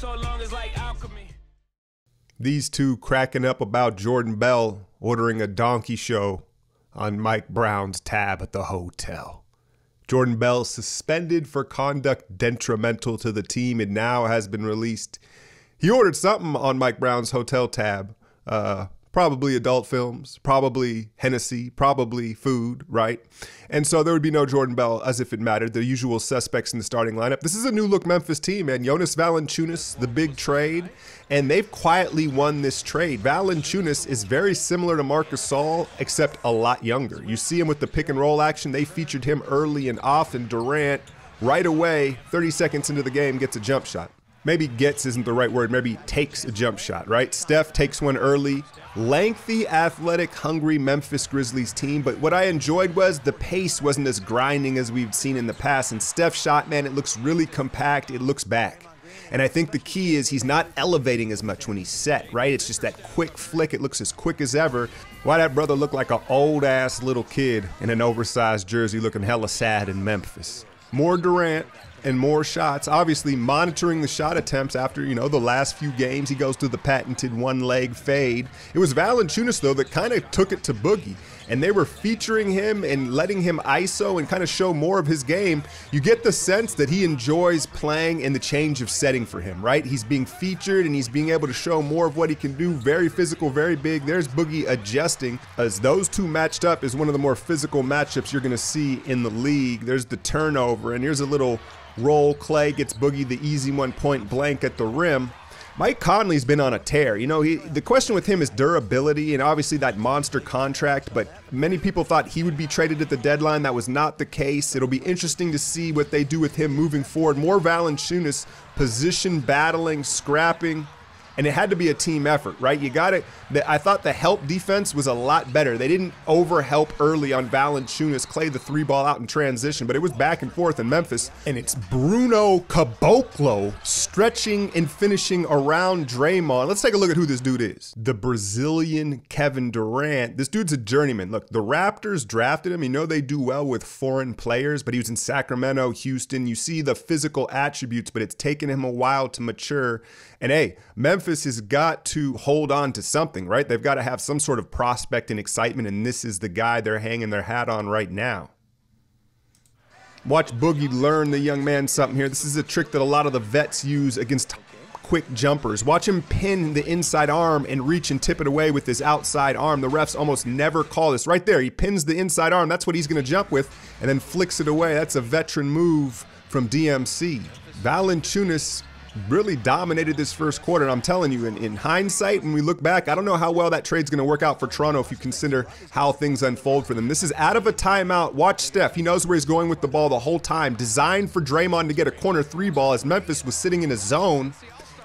so long is like alchemy. These two cracking up about Jordan Bell ordering a donkey show on Mike Brown's tab at the hotel. Jordan Bell suspended for conduct detrimental to the team and now has been released. He ordered something on Mike Brown's hotel tab. Probably adult films, probably Hennessy, probably food, right? And so there would be no Jordan Bell as if it mattered. The usual suspects in the starting lineup. This is a new look Memphis team, man. Jonas Valanciunas, the big trade, and they've quietly won this trade. Valanciunas is very similar to Marc Gasol, except a lot younger. You see him with the pick and roll action. They featured him early and often. Durant, right away, 30 seconds into the game, gets a jump shot. Maybe gets isn't the right word. Maybe takes a jump shot, right? Steph takes one early. Lengthy, athletic, hungry Memphis Grizzlies team. But what I enjoyed was the pace wasn't as grinding as we've seen in the past. And Steph's shot, man, it looks really compact. It looks back. And I think the key is he's not elevating as much when he's set, right? It's just that quick flick. It looks as quick as ever. Why that brother look like an old-ass little kid in an oversized jersey looking hella sad in Memphis. More Durant and more shots, obviously monitoring the shot attempts after, the last few games. He goes through the patented one-leg fade. It was Valanciunas, though, that kind of took it to Boogie, and they were featuring him and letting him ISO and kind of show more of his game. You get the sense that he enjoys playing in the change of setting for him, right? He's being featured and he's being able to show more of what he can do. Very physical, very big. There's Boogie adjusting, as those two matched up is one of the more physical matchups you're going to see in the league. There's the turnover, and here's a little roll. Clay gets Boogie the easy one point blank at the rim. Mike Conley's been on a tear. The question with him is durability and obviously that monster contract, but many people thought he would be traded at the deadline. That was not the case. It'll be interesting to see what they do with him moving forward. More Valanciunas, position battling, scrapping. And it had to be a team effort, right? I thought the help defense was a lot better. They didn't over-help early on Valanciunas. Clay the three ball out in transition, but it was back and forth in Memphis. And it's Bruno Caboclo stretching and finishing around Draymond. Let's take a look at who this dude is. The Brazilian Kevin Durant. This dude's a journeyman. Look, the Raptors drafted him. They do well with foreign players, but he was in Sacramento, Houston. You see the physical attributes, but it's taken him a while to mature. And hey, Memphis has got to hold on to something, right? They've got to have some sort of prospect and excitement, and this is the guy they're hanging their hat on right now. Watch Boogie learn the young man something here. This is a trick that a lot of the vets use against quick jumpers. Watch him pin the inside arm and reach and tip it away with his outside arm. The refs almost never call this. Right there, he pins the inside arm. That's what he's going to jump with and then flicks it away. That's a veteran move from DMC. Valanciunas really dominated this first quarter. And I'm telling you, in hindsight, when we look back, I don't know how well that trade's going to work out for Toronto if you consider how things unfold for them. This is out of a timeout. Watch Steph. He knows where he's going with the ball the whole time. Designed for Draymond to get a corner three ball as Memphis was sitting in a zone.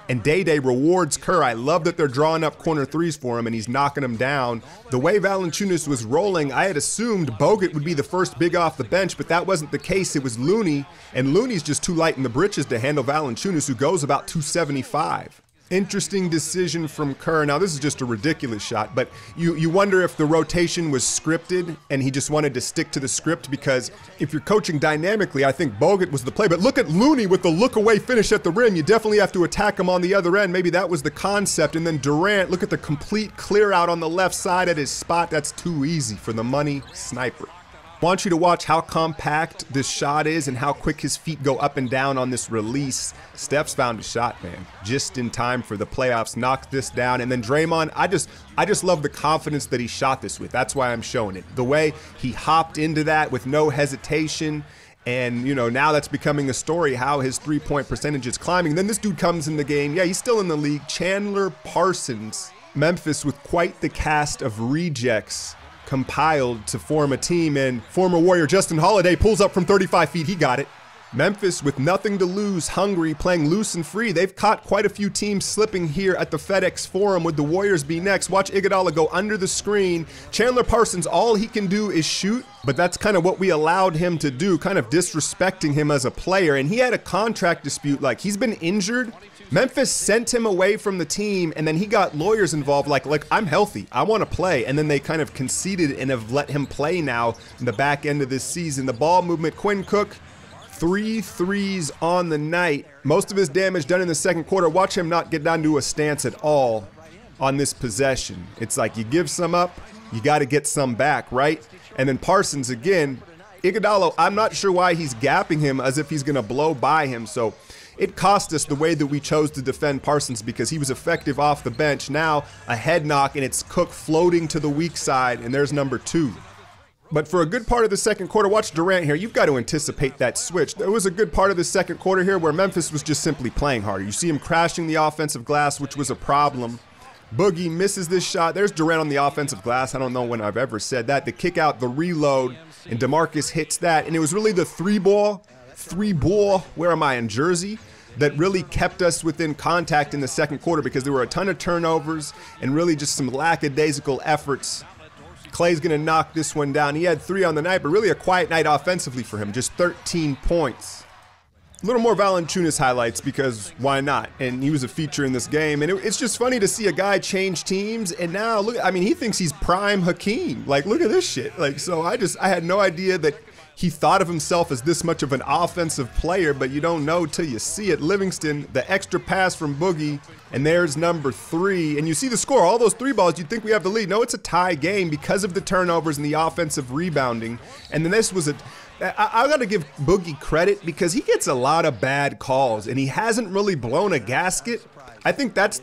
And Day-Day rewards Kerr. I love that they're drawing up corner threes for him and he's knocking them down. The way Valanciunas was rolling, I had assumed Bogut would be the first big off the bench, but that wasn't the case. It was Looney, and Looney's just too light in the britches to handle Valanciunas, who goes about 275. Interesting decision from Kerr. Now, this is just a ridiculous shot, but you wonder if the rotation was scripted and he just wanted to stick to the script, because if you're coaching dynamically, I think Bogut was the play. But look at Looney with the look-away finish at the rim. You definitely have to attack him on the other end. Maybe that was the concept. And then Durant, look at the complete clear out on the left side at his spot. That's too easy for the money sniper. I want you to watch how compact this shot is and how quick his feet go up and down on this release. Steph's found a shot, man, just in time for the playoffs. Knocked this down. And then Draymond, I just love the confidence that he shot this with. That's why I'm showing it. The way he hopped into that with no hesitation. And, now that's becoming a story, how his three-point percentage is climbing. Then this dude comes in the game. Yeah, he's still in the league. Chandler Parsons. Memphis with quite the cast of rejects compiled to form a team, and former Warrior Justin Holiday pulls up from 35 feet. He got it. Memphis with nothing to lose, hungry, playing loose and free. They've caught quite a few teams slipping here at the FedEx Forum. Would the Warriors be next? Watch Iguodala go under the screen. Chandler Parsons, all he can do is shoot, but that's kind of what we allowed him to do, kind of disrespecting him as a player. And he had a contract dispute. Like, he's been injured. Memphis sent him away from the team, and then he got lawyers involved, like I'm healthy, I want to play. And then they kind of conceded and have let him play now in the back end of this season. The ball movement, Quinn Cook, 3 threes on the night. Most of his damage done in the second quarter. Watch him not get down to a stance at all on this possession. It's like you give some up, you got to get some back, right? And then Parsons again. Iguodala, I'm not sure why he's gapping him as if he's going to blow by him. So it cost us the way that we chose to defend Parsons because he was effective off the bench. Now a head knock and it's Cook floating to the weak side, and there's number 2. But for a good part of the second quarter, watch Durant here. You've got to anticipate that switch. There was a good part of the second quarter here where Memphis was just simply playing harder. You see him crashing the offensive glass, which was a problem. Boogie misses this shot. There's Durant on the offensive glass. I don't know when I've ever said that. The kick out, the reload, and DeMarcus hits that. And it was really the three ball, where am I, in Jersey, that really kept us within contact in the second quarter because there were a ton of turnovers and really just some lackadaisical efforts. Clay's going to knock this one down. He had 3 on the night, but really a quiet night offensively for him, just 13 points. A little more Valanciunas highlights because why not? And he was a feature in this game. And it's just funny to see a guy change teams. And now, look, I mean, he thinks he's prime Hakeem. Like, look at this shit. Like, so I had no idea that he thought of himself as this much of an offensive player, but you don't know till you see it. Livingston, the extra pass from Boogie, and there's number 3. And you see the score, all those 3 balls, you'd think we have the lead. No, it's a tie game because of the turnovers and the offensive rebounding. And then this was I got to give Boogie credit because he gets a lot of bad calls, and he hasn't really blown a gasket. I think that's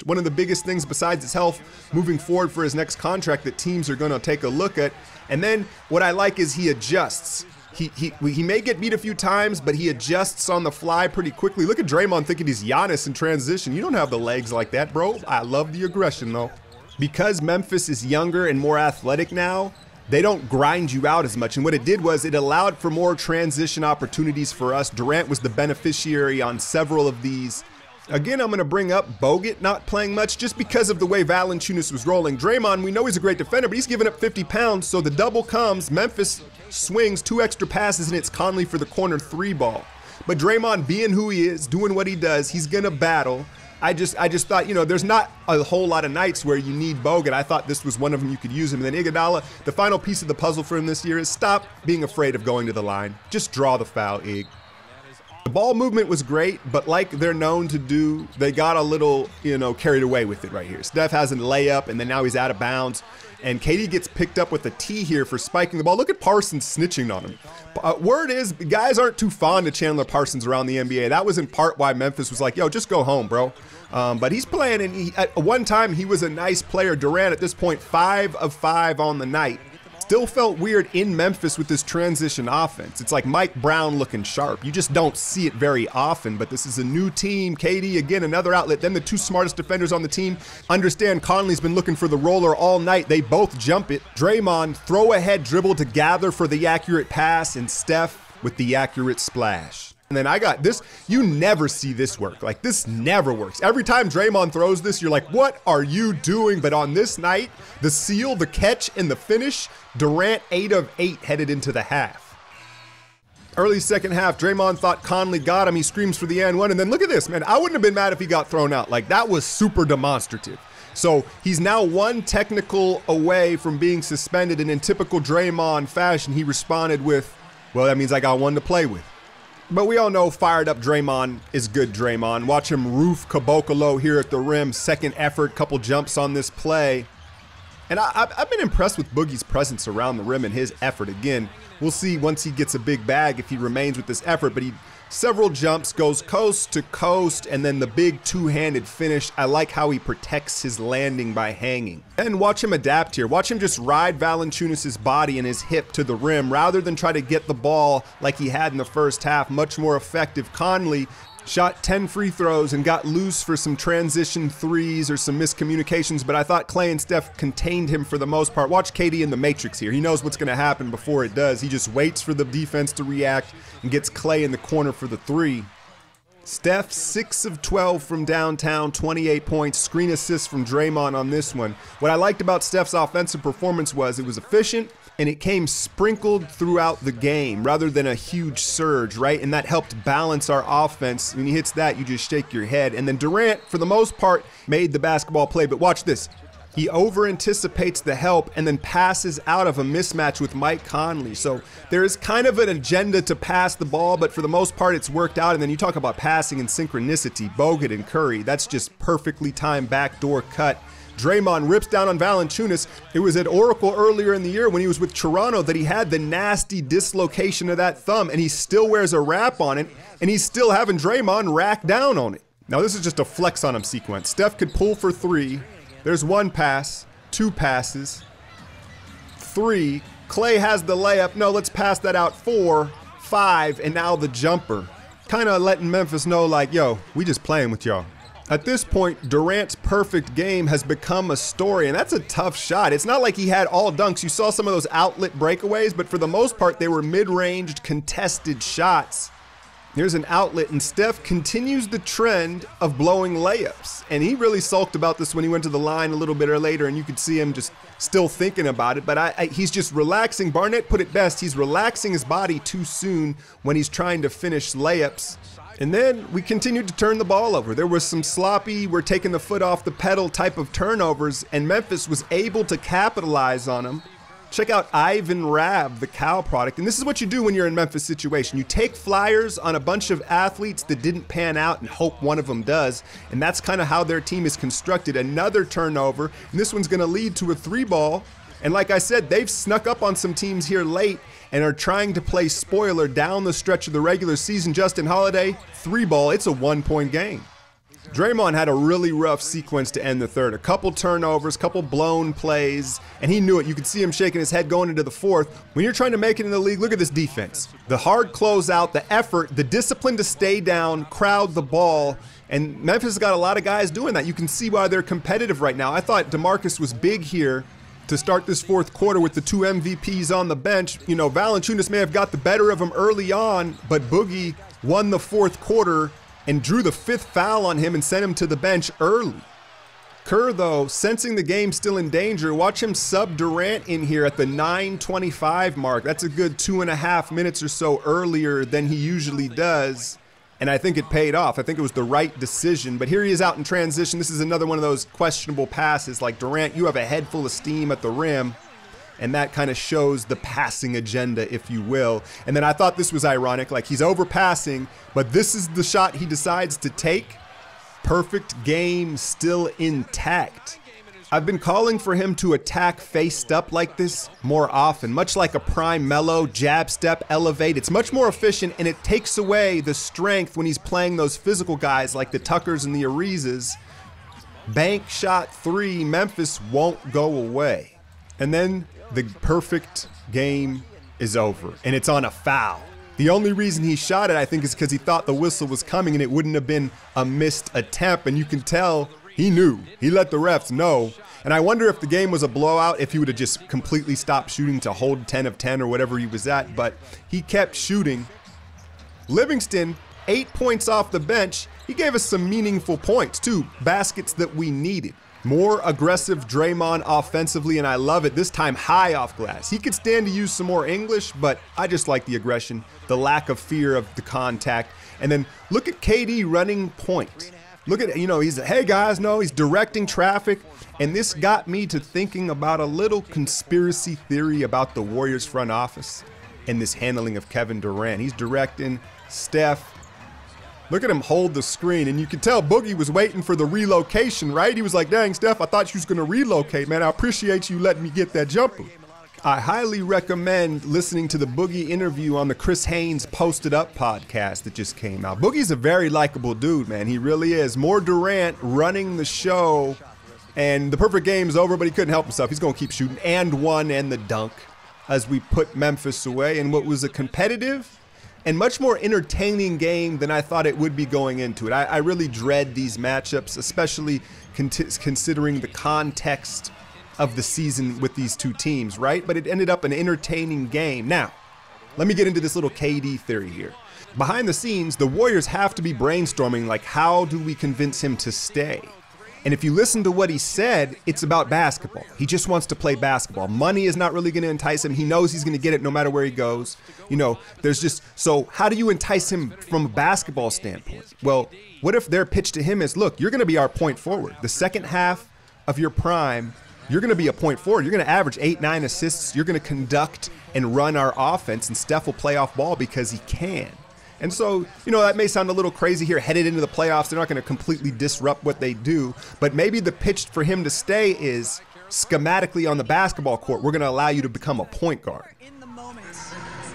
one of the biggest things besides his health moving forward for his next contract that teams are going to take a look at. And then what I like is he adjusts. He may get beat a few times, but he adjusts on the fly pretty quickly. Look at Draymond thinking he's Giannis in transition. You don't have the legs like that, bro. I love the aggression, though. Because Memphis is younger and more athletic now, they don't grind you out as much. And what it did was it allowed for more transition opportunities for us. Durant was the beneficiary on several of these. Again, I'm going to bring up Bogut not playing much just because of the way Valanciunas was rolling. Draymond, we know he's a great defender, but he's giving up 50 pounds. So the double comes. Memphis swings 2 extra passes, and it's Conley for the corner 3 ball. But Draymond being who he is, doing what he does, he's going to battle. I just thought, there's not a whole lot of nights where you need Bogut. I thought this was one of them you could use him. And then Iguodala, the final piece of the puzzle for him this year is stop being afraid of going to the line. Just draw the foul, Ig. The ball movement was great, but like they're known to do, they got a little, carried away with it right here. Steph has a layup, and then now he's out of bounds. And KD gets picked up with a T here for spiking the ball. Look at Parsons snitching on him. Word is, guys aren't too fond of Chandler Parsons around the NBA. That was in part why Memphis was like, yo, just go home, bro. But he's playing, and at one time, he was a nice player. Durant, at this point, 5 of 5 on the night. Still felt weird in Memphis with this transition offense. It's like Mike Brown looking sharp. You just don't see it very often, but this is a new team. KD, again, another outlet. Then the 2 smartest defenders on the team understand Conley's been looking for the roller all night. They both jump it. Draymond, throw ahead dribble to gather for the accurate pass, and Steph with the accurate splash. And then I got this. You never see this work. Like, this never works. Every time Draymond throws this, you're like, what are you doing? But on this night, the seal, the catch, and the finish, Durant 8 of 8 headed into the half. Early second half, Draymond thought Conley got him. He screams for the and one. And then look at this, man. I wouldn't have been mad if he got thrown out. Like, that was super demonstrative. So he's now 1 technical away from being suspended. And in typical Draymond fashion, he responded with, well, that means I got 1 to play with. But we all know fired up Draymond is good Draymond. Watch him roof Caboclo here at the rim. Second effort, couple jumps on this play. And I've been impressed with Boogie's presence around the rim and his effort. Again, we'll see once he gets a big bag if he remains with this effort. But several jumps, goes coast to coast, and then the big 2-handed finish. I like how he protects his landing by hanging. And watch him adapt here. Watch him just ride Valanciunas' body and his hip to the rim rather than try to get the ball like he had in the first half. Much more effective. Conley shot 10 free throws and got loose for some transition threes or some miscommunications, but I thought Clay and Steph contained him for the most part. Watch KD in the matrix here. He knows what's going to happen before it does. He just waits for the defense to react and gets Clay in the corner for the 3. Steph, 6 of 12 from downtown, 28 points, screen assist from Draymond on this one. What I liked about Steph's offensive performance was it was efficient, and it came sprinkled throughout the game rather than a huge surge, right? And that helped balance our offense. When he hits that, you just shake your head. And then Durant, for the most part, made the basketball play. But watch this. He over-anticipates the help and then passes out of a mismatch with Mike Conley. So there is kind of an agenda to pass the ball, but for the most part, it's worked out. And then you talk about passing and synchronicity, Bogut and Curry. That's just perfectly timed backdoor cut. Draymond rips down on Valanciunas. It was at Oracle earlier in the year when he was with Toronto that he had the nasty dislocation of that thumb, and he still wears a wrap on it, and he's still having Draymond rack down on it. Now, this is just a flex on him sequence. Steph could pull for three. There's one pass, two passes, three. Clay has the layup. No, let's pass that out. 4, 5, and now the jumper. Kind of letting Memphis know, like, yo, we just playing with y'all. At this point, Durant's perfect game has become a story, and that's a tough shot. It's not like he had all dunks. You saw some of those outlet breakaways, but for the most part, they were mid-ranged, contested shots. There's an outlet, and Steph continues the trend of blowing layups. And he really sulked about this when he went to the line a little bit later, and you could see him just still thinking about it. But he's just relaxing. Barnett put it best. He's relaxing his body too soon when he's trying to finish layups. And then we continued to turn the ball over. There was some sloppy, we're taking the foot off the pedal type of turnovers, and Memphis was able to capitalize on them. Check out Ivan Rabb, the Cal product. And this is what you do when you're in Memphis situation. You take flyers on a bunch of athletes that didn't pan out and hope one of them does. And that's kind of how their team is constructed. Another turnover, and this one's going to lead to a 3-ball. And like I said, they've snuck up on some teams here late and are trying to play spoiler down the stretch of the regular season. Justin Holiday, 3-ball, it's a 1-point game. Draymond had a really rough sequence to end the third. A couple turnovers, couple blown plays, and he knew it. You could see him shaking his head going into the fourth. When you're trying to make it in the league, look at this defense. The hard closeout, the effort, the discipline to stay down, crowd the ball, and Memphis has got a lot of guys doing that. You can see why they're competitive right now. I thought DeMarcus was big here to start this fourth quarter with the 2 MVPs on the bench. You know, Valanciunas may have got the better of him early on, but Boogie won the fourth quarter and drew the 5th foul on him and sent him to the bench early. Kerr, though, sensing the game still in danger, watch him sub Durant in here at the 9:25 mark. That's a good 2.5 minutes or so earlier than he usually does, and I think it paid off. I think it was the right decision, but here he is out in transition. This is another one of those questionable passes. Like, Durant, you have a head full of steam at the rim, and that kind of shows the passing agenda, if you will. And then I thought this was ironic, like he's overpassing, but this is the shot he decides to take. Perfect game still intact. I've been calling for him to attack faced up like this more often, much like a prime Melo jab step elevate. It's much more efficient, and it takes away the strength when he's playing those physical guys like the Tuckers and the Arizas. Bank shot 3, Memphis won't go away. And then the perfect game is over, and it's on a foul. The only reason he shot it, I think, is because he thought the whistle was coming and it wouldn't have been a missed attempt, and you can tell he knew. He let the refs know. And I wonder if the game was a blowout, if he would have just completely stopped shooting to hold 10 of 10 or whatever he was at, but he kept shooting. Livingston, 8 points off the bench. He gave us some meaningful points, too, baskets that we needed. More aggressive Draymond offensively, and I love it. This time high off glass. He could stand to use some more English, but I just like the aggression, the lack of fear of the contact. And then look at KD running point. Look at, he's, hey guys, no, he's directing traffic. And this got me to thinking about a little conspiracy theory about the Warriors front office and this handling of Kevin Durant. He's directing Steph. Look at him hold the screen, and you can tell Boogie was waiting for the relocation, right? He was like, dang, Steph, I thought you was going to relocate, man. I appreciate you letting me get that jumper. I highly recommend listening to the Boogie interview on the Chris Haynes Posted Up podcast that just came out. Boogie's a very likable dude, man. He really is. More Durant running the show, and the perfect game's over, but he couldn't help himself. He's going to keep shooting, and one, and the dunk as we put Memphis away in what was a competitive and much more entertaining game than I thought it would be going into it. I really dread these matchups, especially considering the context of the season with these two teams, right? But it ended up an entertaining game. Now, let me get into this little KD theory here. Behind the scenes, the Warriors have to be brainstorming, like, how do we convince him to stay? And if you listen to what he said, it's about basketball. He just wants to play basketball. Money is not really going to entice him. He knows he's going to get it no matter where he goes. So how do you entice him from a basketball standpoint? Well, what if their pitch to him is, look, you're going to be our point forward. The second half of your prime, you're going to be a point forward. You're going to average 8, 9 assists. You're going to conduct and run our offense, and Steph will play off ball because he can. And so, that may sound a little crazy here. Headed into the playoffs, they're not going to completely disrupt what they do. But maybe the pitch for him to stay is schematically on the basketball court, we're going to allow you to become a point guard.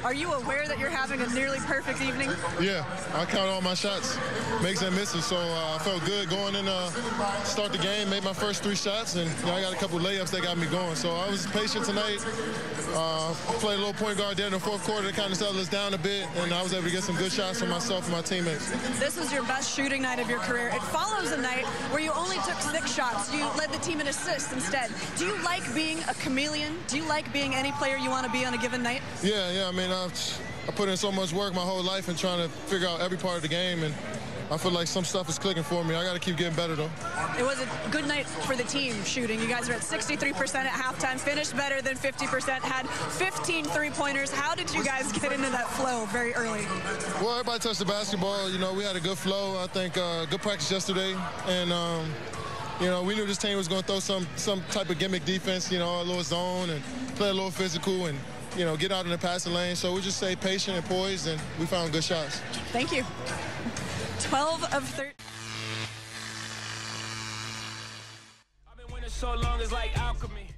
Are you aware that you're having a nearly perfect evening? Yeah, I count all my shots, makes and misses, so I felt good going in, start the game, made my first 3 shots, and I got a couple layups that got me going. So I was patient tonight, played a little point guard there in the fourth quarter to kind of settle us down a bit, and I was able to get some good shots for myself and my teammates. This was your best shooting night of your career. It follows a night where you only took 6 shots. You led the team in assists instead. Do you like being a chameleon? Do you like being any player you want to be on a given night? Yeah, I mean, I put in so much work my whole life in trying to figure out every part of the game, and I feel like some stuff is clicking for me. I got to keep getting better, though. It was a good night for the team shooting. You guys were at 63% at halftime, finished better than 50%, had 15 three-pointers. How did you guys get into that flow very early? Well, everybody touched the basketball. We had a good flow. I think good practice yesterday, and we knew this team was going to throw some type of gimmick defense, a little zone and play a little physical and get out in the passing lane. So we just stay patient and poised, and we found good shots. Thank you. 12 of 13. I've been winning so long, it's like alchemy.